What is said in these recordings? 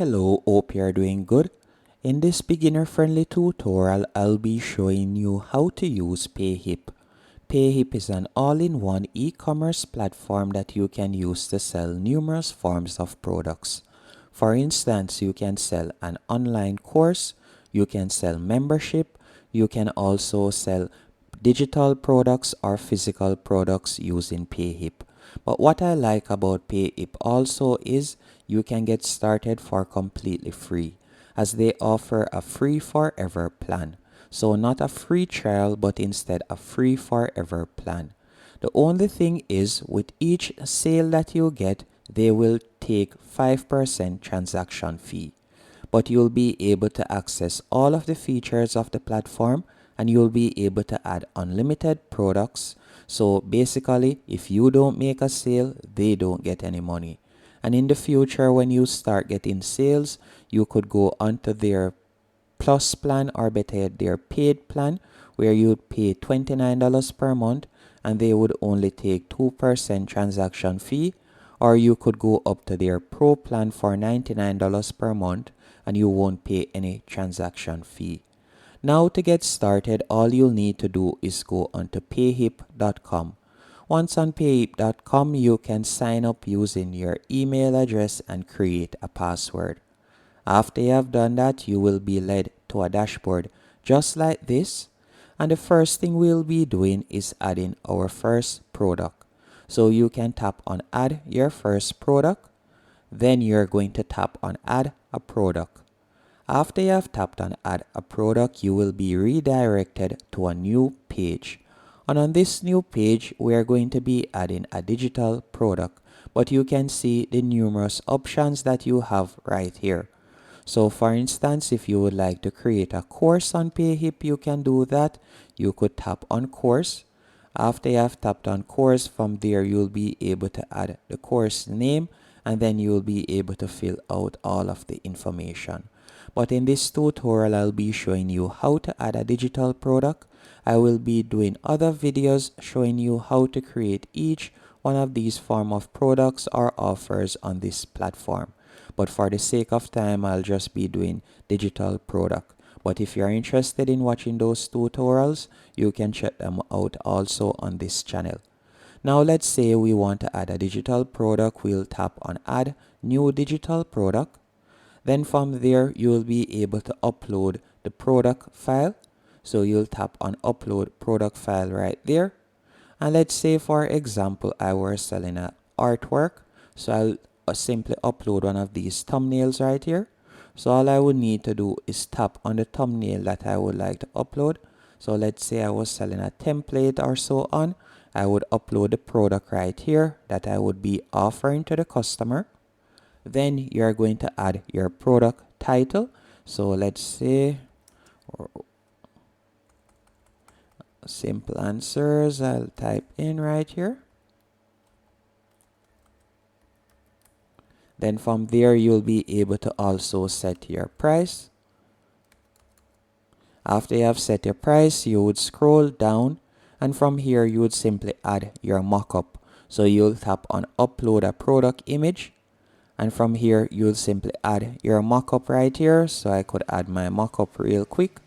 Hello, hope you're doing good. In this beginner-friendly tutorial, I'll be showing you how to use Payhip. Payhip is an all-in-one e-commerce platform that you can use to sell numerous forms of products. For instance, you can sell an online course, you can sell membership, you can also sell digital products or physical products using Payhip. But what I like about Payhip also is you can get started for completely free, as they offer a free forever plan. So not a free trial, but instead a free forever plan. The only thing is, with each sale that you get, they will take 5% transaction fee. But you'll be able to access all of the features of the platform, and you'll be able to add unlimited products. So basically, if you don't make a sale, they don't get any money. And in the future, when you start getting sales, you could go onto their plus plan, or better yet, their paid plan, where you'd pay $29 per month and they would only take 2% transaction fee. Or you could go up to their pro plan for $99 per month and you won't pay any transaction fee. Now to get started, all you'll need to do is go onto payhip.com. Once on payhip.com, you can sign up using your email address and create a password. After you have done that, you will be led to a dashboard just like this. And the first thing we'll be doing is adding our first product. So you can tap on add your first product. Then you're going to tap on add a product. After you have tapped on add a product, you will be redirected to a new page. And on this new page, we are going to be adding a digital product. But you can see the numerous options that you have right here. So for instance, if you would like to create a course on Payhip, you can do that. You could tap on course. After you have tapped on course, from there you'll be able to add the course name, and then you'll be able to fill out all of the information. But in this tutorial, I'll be showing you how to add a digital product. I will be doing other videos showing you how to create each one of these form of products or offers on this platform. But for the sake of time, I'll just be doing digital product. But if you're interested in watching those tutorials, you can check them out also on this channel. Now let's say we want to add a digital product. We'll tap on add new digital product. Then from there, you'll be able to upload the product file. So you'll tap on upload product file right there. And let's say, for example, I were selling an artwork. So I'll simply upload one of these thumbnails right here. So all I would need to do is tap on the thumbnail that I would like to upload. So let's say I was selling a template or so on. I would upload the product right here that I would be offering to the customer. Then you're going to add your product title. So let's say simple answers. I'll type in right here. Then from there, you'll be able to also set your price. After you have set your price, you would scroll down, and from here you would simply add your mockup. So you'll tap on upload a product image, and from here you'll simply add your mockup right here. So I could add my mockup real quick.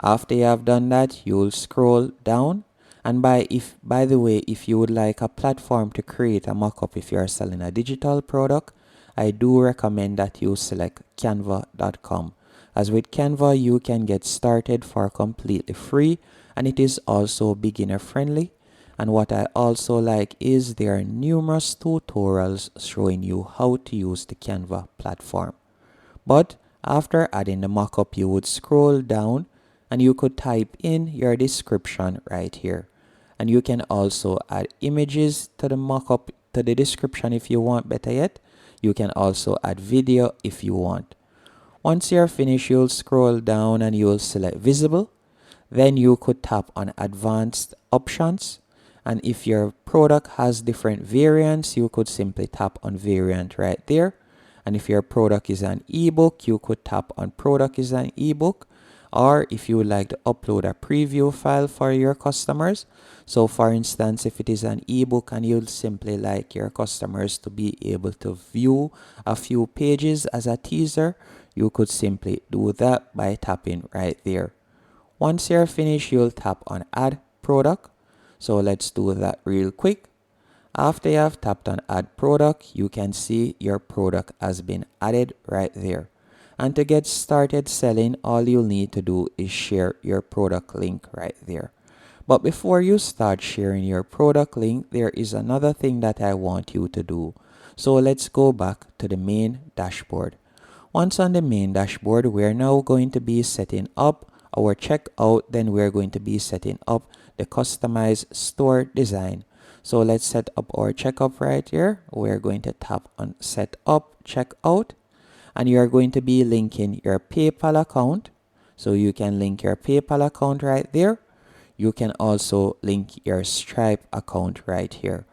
After you have done that, you'll scroll down, and by the way, if you would like a platform to create a mockup if you are selling a digital product, I do recommend that you select canva.com. As with Canva, you can get started for completely free, and it is also beginner friendly. And what I also like is there are numerous tutorials showing you how to use the Canva platform. But after adding the mockup, you would scroll down and you could type in your description right here. And you can also add images to the mockup, to the description if you want. Better yet, you can also add video if you want. Once you're finished, you'll scroll down and you'll select visible. Then you could tap on advanced options. And if your product has different variants, you could simply tap on variant right there. And if your product is an ebook, you could tap on product is an ebook. Or if you would like to upload a preview file for your customers. So for instance, if it is an ebook and you'd simply like your customers to be able to view a few pages as a teaser, you could simply do that by tapping right there. Once you're finished, you'll tap on add product. So let's do that real quick. After you have tapped on add product, you can see your product has been added right there. And to get started selling, all you'll need to do is share your product link right there. But before you start sharing your product link, there is another thing that I want you to do. So let's go back to the main dashboard. Once on the main dashboard, we're now going to be setting up our checkout. Then we're going to be setting up the customized store design. So let's set up our checkup right here. We're going to tap on set up checkout, and you are going to be linking your PayPal account. So you can link your PayPal account right there. You can also link your Stripe account right here.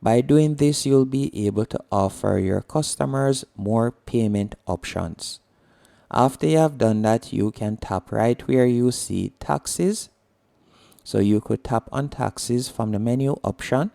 By doing this, you'll be able to offer your customers more payment options. After you have done that, you can tap right where you see taxes. So you could tap on taxes from the menu option,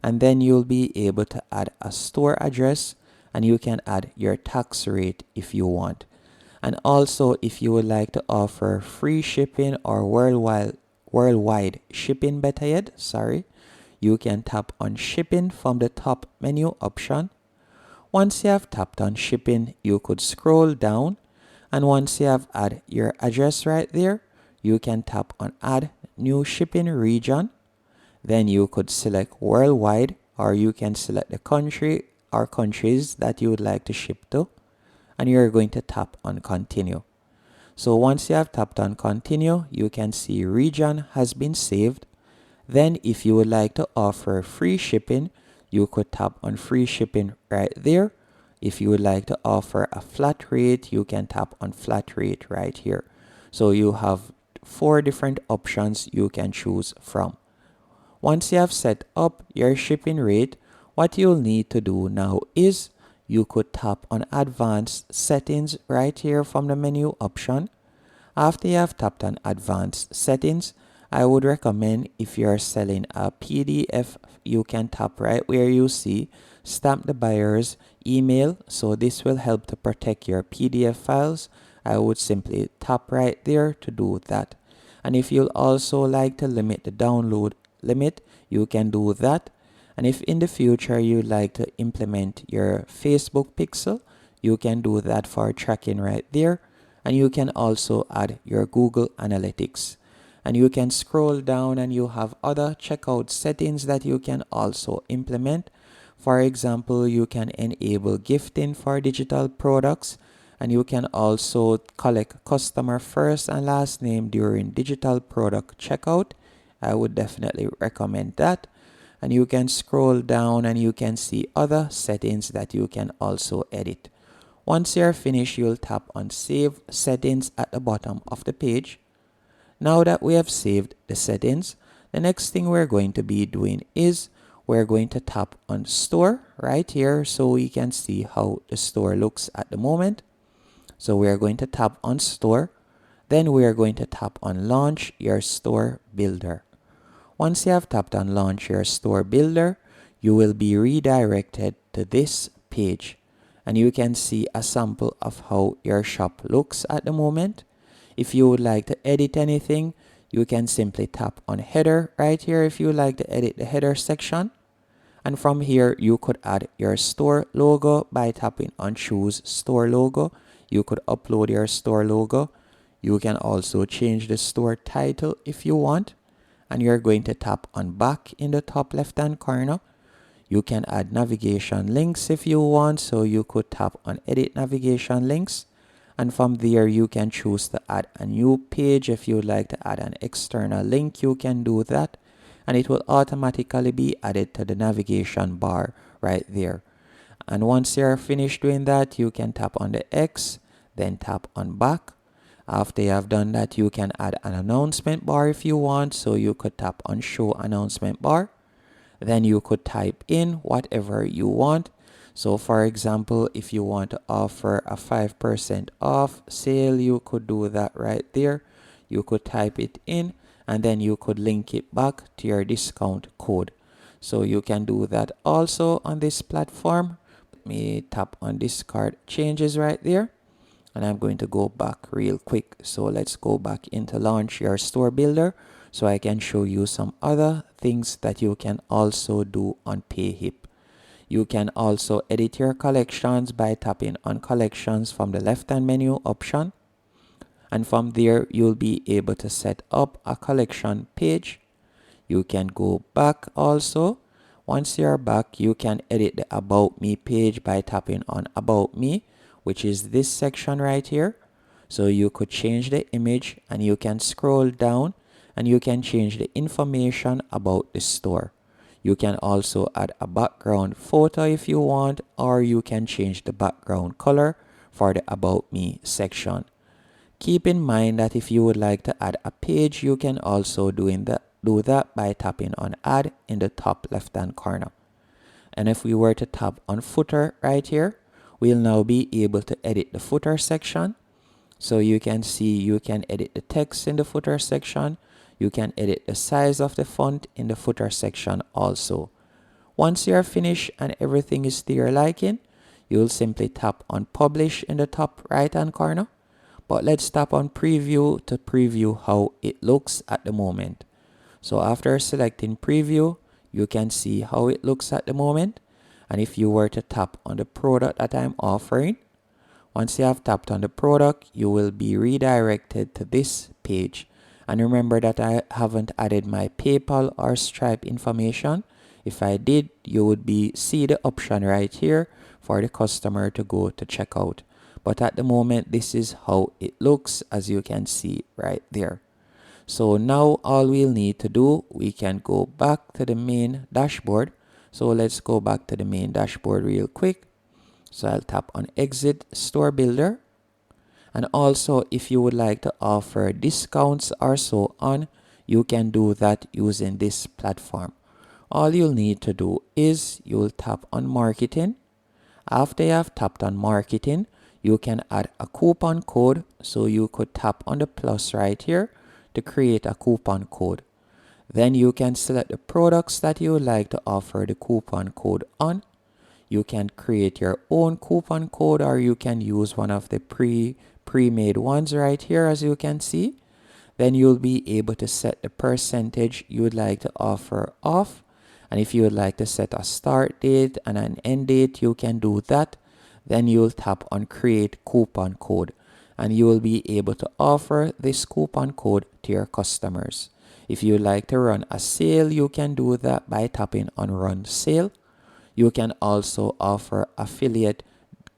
and then you'll be able to add a store address, and you can add your tax rate if you want. And also, if you would like to offer free shipping or worldwide shipping, better yet, you can tap on shipping from the top menu option. Once you have tapped on shipping, you could scroll down, and once you have added your address right there, you can tap on add new shipping region. Then you could select worldwide, or you can select the country or countries that you would like to ship to, and you're going to tap on continue. So once you have tapped on continue, you can see region has been saved. Then if you would like to offer free shipping, you could tap on free shipping right there. If you would like to offer a flat rate, you can tap on flat rate right here. So you have 4 different options you can choose from. Once you have set up your shipping rate, what you'll need to do now is you could tap on advanced settings right here from the menu option. After you have tapped on advanced settings, I would recommend if you're selling a PDF, you can tap right where you see stamp the buyer's email. So this will help to protect your PDF files. I would simply tap right there to do that. And if you'll also like to limit the download limit, you can do that. And if in the future you'd like to implement your Facebook pixel, you can do that for tracking right there. And you can also add your Google Analytics. And you can scroll down and you have other checkout settings that you can also implement. For example, you can enable gifting for digital products, and you can also collect customer first and last name during digital product checkout. I would definitely recommend that. And you can scroll down and you can see other settings that you can also edit. Once you're finished, you'll tap on save settings at the bottom of the page. Now that we have saved the settings, the next thing we're going to be doing is we're going to tap on store right here so we can see how the store looks at the moment. So we're going to tap on store. Then we're going to tap on launch your store builder. Once you have tapped on launch your store builder, you will be redirected to this page. And you can see a sample of how your shop looks at the moment. If you would like to edit anything, you can simply tap on header right here if you would like to edit the header section. And from here, you could add your store logo by tapping on choose store logo. You could upload your store logo. You can also change the store title if you want. And you're going to tap on back in the top left hand corner. You can add navigation links if you want. So you could tap on edit navigation links. And from there, you can choose to add a new page. If you would like to add an external link, you can do that. And it will automatically be added to the navigation bar right there. And once you're finished doing that, you can tap on the X, then tap on back. After you have done that, you can add an announcement bar if you want. So you could tap on show announcement bar. Then you could type in whatever you want. So for example, if you want to offer a 5% off sale, you could do that right there. you could type it in and then you could link it back to your discount code. So you can do that also on this platform. Let me tap on discard changes right there. And I'm going to go back real quick. So let's go back into launch your store builder so I can show you some other things that you can also do on Payhip. You can also edit your collections by tapping on collections from the left hand menu option. And from there, you'll be able to set up a collection page. You can go back also. Once you're back, you can edit the About Me page by tapping on About Me, which is this section right here. So you could change the image and you can scroll down and you can change the information about the store. You can also add a background photo if you want, or you can change the background color for the About Me section. Keep in mind that if you would like to add a page, you can also do that by tapping on Add in the top left hand corner. And if we were to tap on Footer right here, we'll now be able to edit the footer section. So you can see you can edit the text in the footer section. You can edit the size of the font in the footer section also. Once you're finished and everything is to your liking, you'll simply tap on Publish in the top right hand corner. But let's tap on Preview to preview how it looks at the moment. So after selecting Preview, you can see how it looks at the moment. And if you were to tap on the product that I'm offering, once you have tapped on the product, you will be redirected to this page. And remember that I haven't added my PayPal or Stripe information. If I did, you would see the option right here for the customer to go to checkout. But at the moment, this is how it looks, as you can see right there. So now all we'll need to do, we can go back to the main dashboard. So let's go back to the main dashboard real quick. So I'll tap on Exit Store Builder. And also, if you would like to offer discounts or so on, you can do that using this platform. All you'll need to do is you'll tap on Marketing. After you have tapped on Marketing, you can add a coupon code. So you could tap on the plus right here to create a coupon code. Then you can select the products that you would like to offer the coupon code on. You can create your own coupon code, or you can use one of the pre-made ones right here, as you can see. Then you'll be able to set the percentage you would like to offer off. And if you would like to set a start date and an end date, you can do that. Then you'll tap on Create Coupon Code, and you will be able to offer this coupon code to your customers. If you would like to run a sale, you can do that by tapping on Run Sale. You can also offer affiliate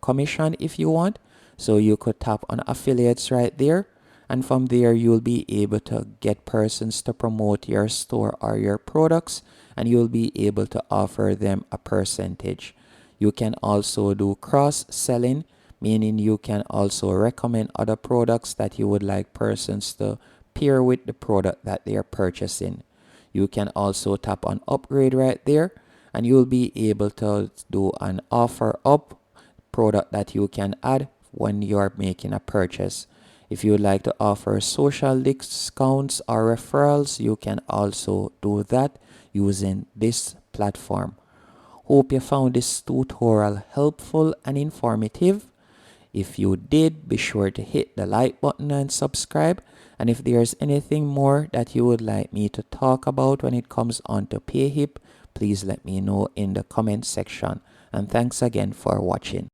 commission if you want. So you could tap on affiliates right there. And from there, you'll be able to get persons to promote your store or your products. And you'll be able to offer them a percentage. You can also do cross-selling, meaning you can also recommend other products that you would like persons to pair with the product that they are purchasing. You can also tap on Upgrade right there, and you'll be able to do an offer up product that you can add when you're making a purchase. If you would like to offer social discounts or referrals, you can also do that using this platform. Hope you found this tutorial helpful and informative. If you did, be sure to hit the like button and subscribe. And if there's anything more that you would like me to talk about when it comes on to Payhip, please let me know in the comment section. And thanks again for watching.